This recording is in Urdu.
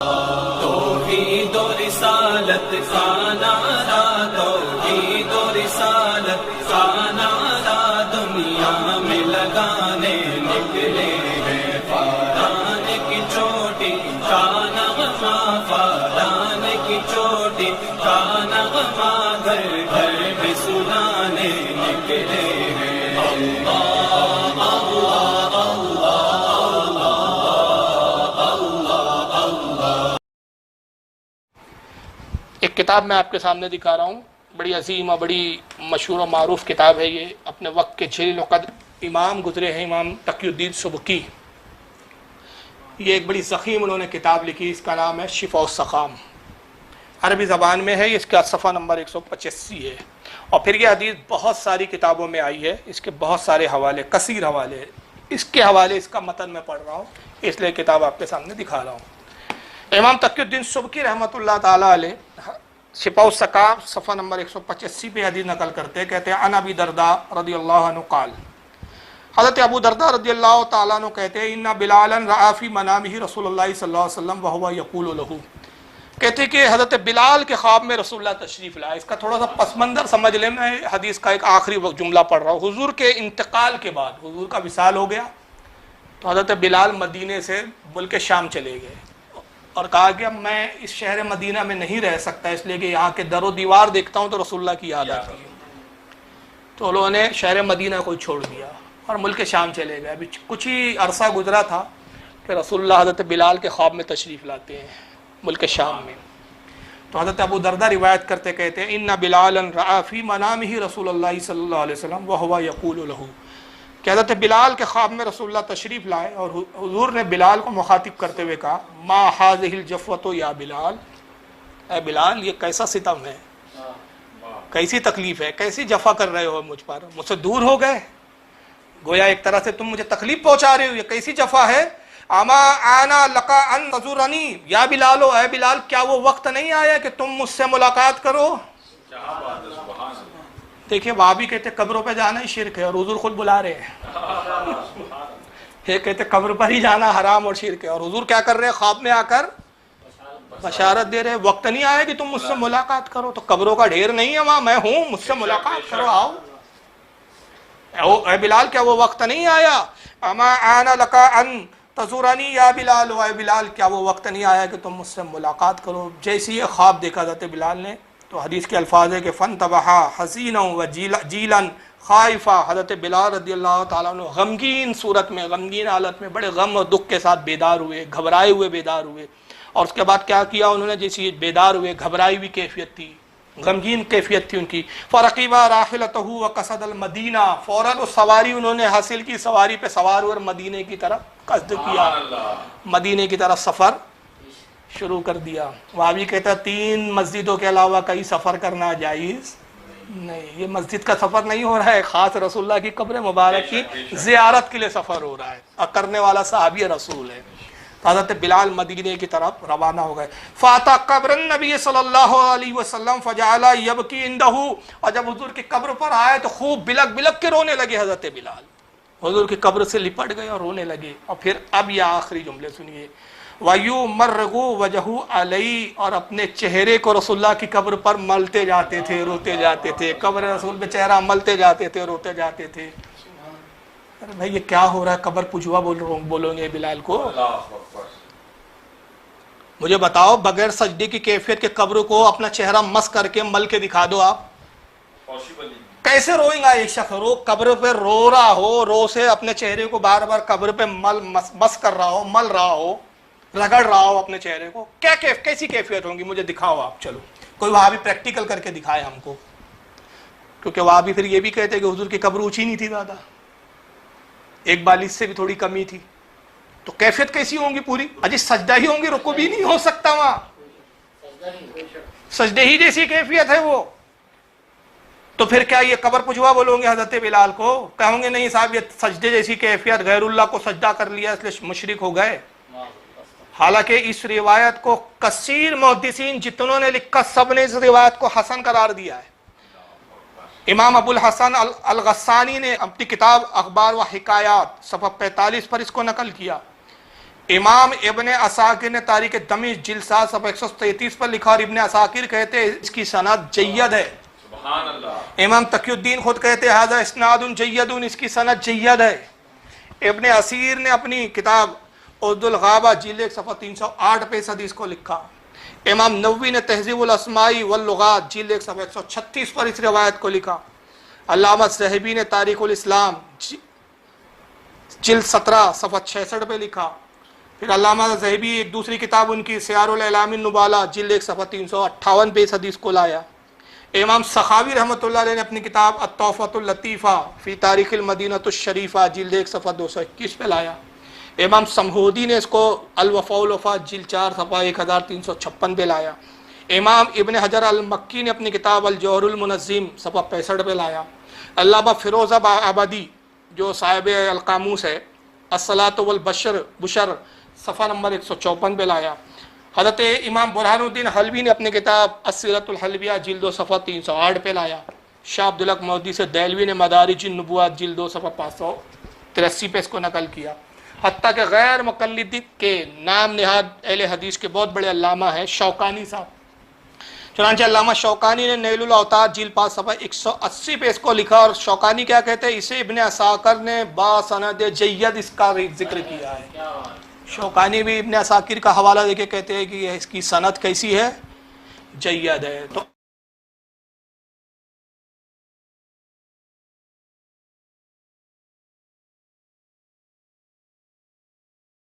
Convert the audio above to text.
توحید و رسالت کا نعرہ، توحید و رسالت کا نعرہ دنیا میں لگانے نکلے ہیں۔ فاران کی چوٹی کا نغمہ، فاران کی چوٹی کا نغمہ گھر گھر میں سنانے نکلے ہیں۔ اللہ اللہ اللہ۔ ایک کتاب میں آپ کے سامنے دکھا رہا ہوں، بڑی عظیم اور بڑی مشہور و معروف کتاب ہے یہ، اپنے وقت کے جلیل القدر امام گزرے ہیں، امام تقی الدین سبکی۔ یہ ایک بڑی ضخیم انہوں نے کتاب لکھی، اس کا نام ہے شفاء السقام، عربی زبان میں ہے، اس کا صفحہ نمبر 185 ہے۔ اور پھر یہ حدیث بہت ساری کتابوں میں آئی ہے، اس کے بہت سارے حوالے، کثیر حوالے، اس کے حوالے اس کا متن میں پڑھ رہا ہوں، اس لیے کتاب آپ کے سامنے دکھا رہا ہوں۔ امام تقی الدین سبکی رحمۃ اللہ تعالیٰ علیہ شفاء السقام صفحہ نمبر 185 پہ حدیث نقل کرتے ہیں، کہتے ہیں عن ابی درداء رضی اللہ عنہ قال، حضرت ابو درداء رضی اللہ تعالیٰ عنہ کہتے ہیں ان بلالا رأى فی منامہ رسول اللہ صلی اللہ علیہ وسلم وهو یقول له، کہتے ہیں کہ حضرت بلال کے خواب میں رسول اللہ تشریف لائے۔ اس کا تھوڑا سا پس منظر سمجھ لیں، میں حدیث کا ایک آخری جملہ پڑھ رہا ہوں۔ حضور کے انتقال کے بعد، حضور کا وصال ہو گیا تو حضرت بلال مدینے سے ملک شام چلے گئے اور کہا کہ اب میں اس شہر مدینہ میں نہیں رہ سکتا، اس لیے کہ یہاں کے در و دیوار دیکھتا ہوں تو رسول اللہ کی یاد آتی ہے۔ تو انہوں نے شہر مدینہ کو چھوڑ دیا اور ملک شام چلے گئے۔ ابھی کچھ ہی عرصہ گزرا تھا کہ رسول اللہ حضرت بلال کے خواب میں تشریف لاتے ہیں ملک شام میں۔ تو حضرت ابو درداء روایت کرتے کہتے ہیں ان بلالا رأى فی منامہ رسول اللہ صلی اللہ علیہ وسلم وهو یقول له، کہ حضرت بلال کے خواب میں رسول اللہ تشریف لائے اور حضور نے بلال کو مخاطب کرتے ہوئے کہا ما هذه الجفوۃ یا بلال، اے بلال یہ کیسا ستم ہے، کیسی تکلیف ہے، کیسی جفا کر رہے ہو مجھ پر، مجھ سے دور ہو گئے، گویا ایک طرح سے تم مجھے تکلیف پہنچا رہے ہو، یہ کیسی جفا ہے۔ اما آنا لقا ان تزورنی یا بلال، اے بلال کیا وہ وقت نہیں آیا کہ تم مجھ سے ملاقات کرو۔ دیکھیں وہابی کہتے قبروں پہ جانا ہی شرک ہے اور حضور خود بلا رہے ہیں۔ یہ کہتے قبر پر ہی جانا حرام اور شرک ہے، اور حضور کیا کر رہے ہیں، خواب میں آ کر بشارت دے رہے، وقت نہیں آیا کہ تم مجھ سے ملاقات کرو، تو قبروں کا ڈھیر نہیں ہے وہاں، میں ہوں، مجھ سے ملاقات کرو، آؤ۔ اے بلال کیا وہ وقت نہیں آیا، اما آنا لقا ان تزورنی یا بلال، اے بلال کیا وہ وقت نہیں آیا کہ تم مجھ سے ملاقات کرو۔ جیسی یہ خواب دیکھا حضرت بلال نے تو حدیث کے الفاظ ہے کہ فانتبہا حزینا وجیلا خائفا، حضرت بلال رضی اللہ تعالیٰ عنہ غمگین صورت میں، غمگین حالت میں، بڑے غم اور دکھ کے ساتھ بیدار ہوئے، گھبرائے ہوئے بیدار ہوئے۔ اور اس کے بعد کیا کیا انہوں نے، جیسی بیدار ہوئے، گھبرائی ہوئی کیفیت تھی، غمگین کیفیت تھی ان کی، فرقیبا راحلتہ وقصد المدینہ، فوراً وہ سواری انہوں نے حاصل کی، سواری پہ سوار ہوئے اور مدینے کی طرف قصد کیا، مدینے کی طرف سفر شروع کر دیا۔ وہاں بھی کہتا ہے 3 مسجدوں کے علاوہ کہیں سفر کرنا جائز نہیں، یہ مسجد کا سفر نہیں ہو رہا ہے، خاص رسول اللہ کی قبر مبارک کی زیارت کے لیے سفر ہو رہا ہے، اور کرنے والا صحابی رسول ہے۔ حضرت بلال مدینے کی طرف روانہ ہو گئے۔ فاتا قبر النبی صلی اللہ علیہ وسلم فجعل یبکی عندہ، اور جب حضور کی قبر پر آئے تو خوب بلک بلک کے رونے لگے حضرت بلال، حضور کی قبر سے لپٹ گئے اور رونے لگے۔ اور پھر اب یہ آخری جملے سنیے، وَيُمَرِّغُ وَجْهُ عَلَيْهِ، اور اپنے چہرے کو رسول اللہ کی قبر پر ملتے جاتے تھے، روتے جاتے تھے، قبر رسول پہ چہرہ ملتے جاتے تھے، روتے جاتے تھے۔ ارے بھائی یہ کیا ہو رہا ہے، قبر پجوا بولو گے بلال کو؟ مجھے بتاؤ بغیر سجدے کی کیفیت کے قبر کو اپنا چہرہ مس کر کے مل کے دکھا دو، آپ کیسے روئیں گا؟ ایک شخص قبر پہ رو رہا ہو، رو سے اپنے چہرے کو بار بار قبر پہ مس کر رہا ہو، مل رہا ہو، رگڑ رہا ہو اپنے چہرے کو، کیسی کیفیت ہوگی؟ مجھے دکھاؤ آپ، چلو کوئی وہاں بھی پریکٹیکل کر کے دکھائے ہم کو، کیونکہ وہاں بھی پھر یہ بھی کہتے کہ حضور کی قبر اونچی نہیں تھی زیادہ، 1.42 سے بھی تھوڑی کمی تھی، تو کیفیت کیسی ہوں گی پوری؟ اجی سجدہ ہی ہوں گی، رکوع بھی نہیں ہو سکتا وہاں، سجدے ہی جیسی کیفیت ہے وہ، تو پھر کیا یہ قبر پجوا بولو گے حضرت بلال کو؟ کہوں گے نہیں صاحب یہ سجدے جیسی کیفیت، غیر اللہ کو سجدہ کر لیا اس لیے مشرک ہو گئے۔ حالانکہ اس روایت کو کثیر محدثین جتنوں نے لکھا سب نے اس روایت کو حسن قرار دیا ہے۔ امام ابو الحسن الغسانی نے اپنی کتاب اخبار و حکایات صفحہ 45 پر اس کو نقل کیا امام ابن عساکر نے تاریخ دمشق جلد 7 صفحہ 133 پر لکھا، اور ابن عساکر کہتے ہیں اس کی سند جید ہے۔ سبحان اللہ۔ امام تقی الدین خود کہتے ہیں ھذا اسناد جید، اس کی سند جید ہے۔ ابن اسیر نے اپنی کتاب عرض الغابہ جلد 1 صفحہ 308 پہ اس حدیث کو لکھا۔ امام نووی نے تہذیب الاسماء واللغات جلد 1 صفحہ 136 پر اس روایت کو لکھا۔ علامہ ذہبی نے تاریخ الاسلام جلد 17 صفحہ 66 پہ لکھا۔ پھر علامہ ذہبی ایک دوسری کتاب ان کی سیار الاعلام النبالہ جلد 1 صفحہ 358 پہ اس حدیث کو لایا۔ امام سخاوی رحمۃ اللہ علیہ نے اپنی کتاب التحفۃ اللطیفہ فی تاریخ المدینہ الشریفہ جلد 1 صفحہ 221 پہ لایا۔ امام سمہودی نے اس کو الوفاء والوفاء جلد 4 صفحہ 1356 پہ لایا۔ امام ابن حجر المکی نے اپنی کتاب الجوہر المنظم صفحہ 65 پہ لایا۔ علامہ فیروز آبادی جو صاحب القاموس ہے، الصلاۃ والبشر صفحہ نمبر 154 پہ لایا۔ حضرت امام برہان الدین حلوی نے اپنی کتاب السیرۃ الحلبیہ جلد 2 صفحہ 308 پہ لایا۔ شاہ عبدالحق مودودی سے دہلوی نے مدارج النبوات جلد 2 صفحہ 583 پہ اس کو نقل کیا۔ حتیٰ کہ غیر مقلد کے نام نہاد اہل حدیث کے بہت بڑے علامہ ہیں شوکانی صاحب، چنانچہ علامہ شوکانی نے نیل الاوتار جلد 5 صفحہ 180 پہ اس کو لکھا، اور شوکانی کیا کہتے ہیں، اسے ابن عساکر نے باسند جید اس کا ذکر کیا ہے۔ شوکانی بھی ابن عساکر کا حوالہ دے کے کہتے ہیں کہ اس کی سند کیسی ہے، جید ہے۔ تو